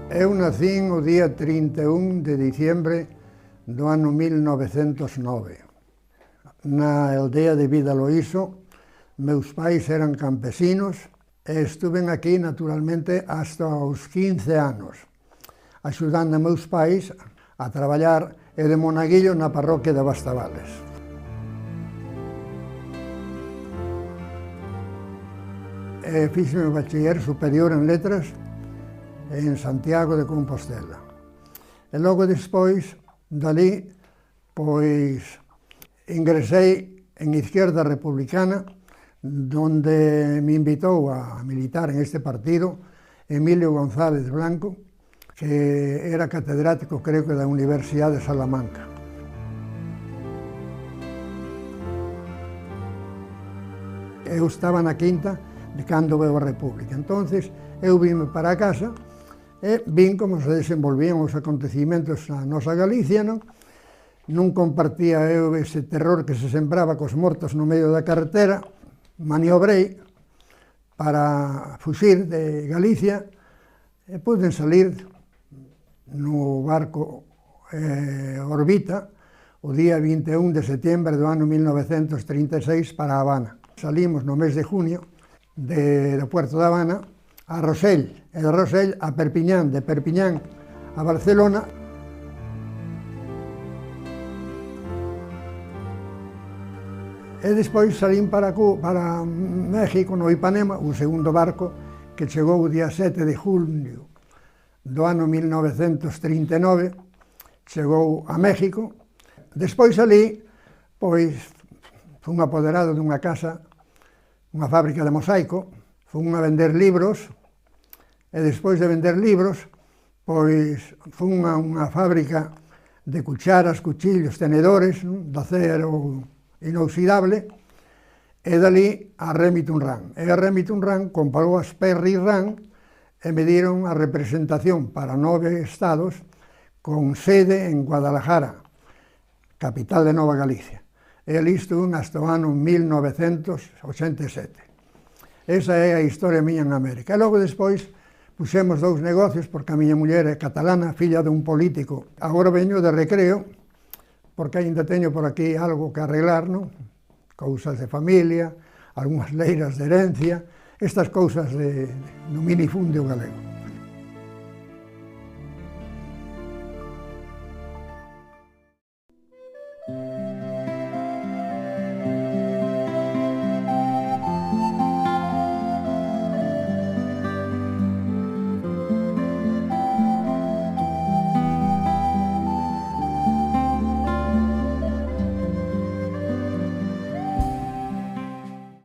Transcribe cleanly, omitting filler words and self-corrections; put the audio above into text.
Eu nacín o día 31 de diciembre do ano 1909. Na aldea de Vidaloíso, meus pais eran campesinos e estuven aquí naturalmente hasta os 15 anos, axudando a meus pais a traballar e de monaguillo na parroquia de Bastavales. Fixen o bachiller superior en letras en Santiago de Compostela. E logo despois, dali, pois, ingresei en Izquierda Republicana, donde me invitou a militar en este partido Emilio González Blanco, que era catedrático, creo que, da Universidade de Salamanca. Eu estaba na quinta de cando veu a República. Entonces, eu vime para a casa e vin como se desenvolvían os acontecimentos na nosa Galicia, non? Non compartía eu ese terror que se sembraba cos mortos no medio da carretera. Maniobrei para fuxir de Galicia e puden salir no barco Orbita o día 21 de setembro do ano 1936 para A Habana. Salimos no mes de junio do Puerto de Habana a Rosell, e de Rosell a Perpiñán, de Perpiñán a Barcelona. E despois salín para México, no Ipanema, un segundo barco que chegou o día 7 de julio do ano 1939, chegou a México. Despois salí, pois, fun apoderado dunha casa, unha fábrica de mosaico, fun a vender libros, e despois de vender libros, pois, fun a unha fábrica de cucharas, cuchillos, tenedores, de acero inoxidable, e dali a Remington Rand. E a Remington Rand comprou as Perry Rand e me dieron a representación para 9 estados con sede en Guadalajara, capital de Nova Galicia. E ali estuve hasta o ano 1987. Esa é a historia miña en América. E logo despois puxemos 2 negocios, porque a miña muller é catalana, filla dun político. Agora veño de recreo, porque ainda teño por aquí algo que arreglar, non? Cousas de familia, algunhas leiras de herencia, estas cousas do minifundio galego.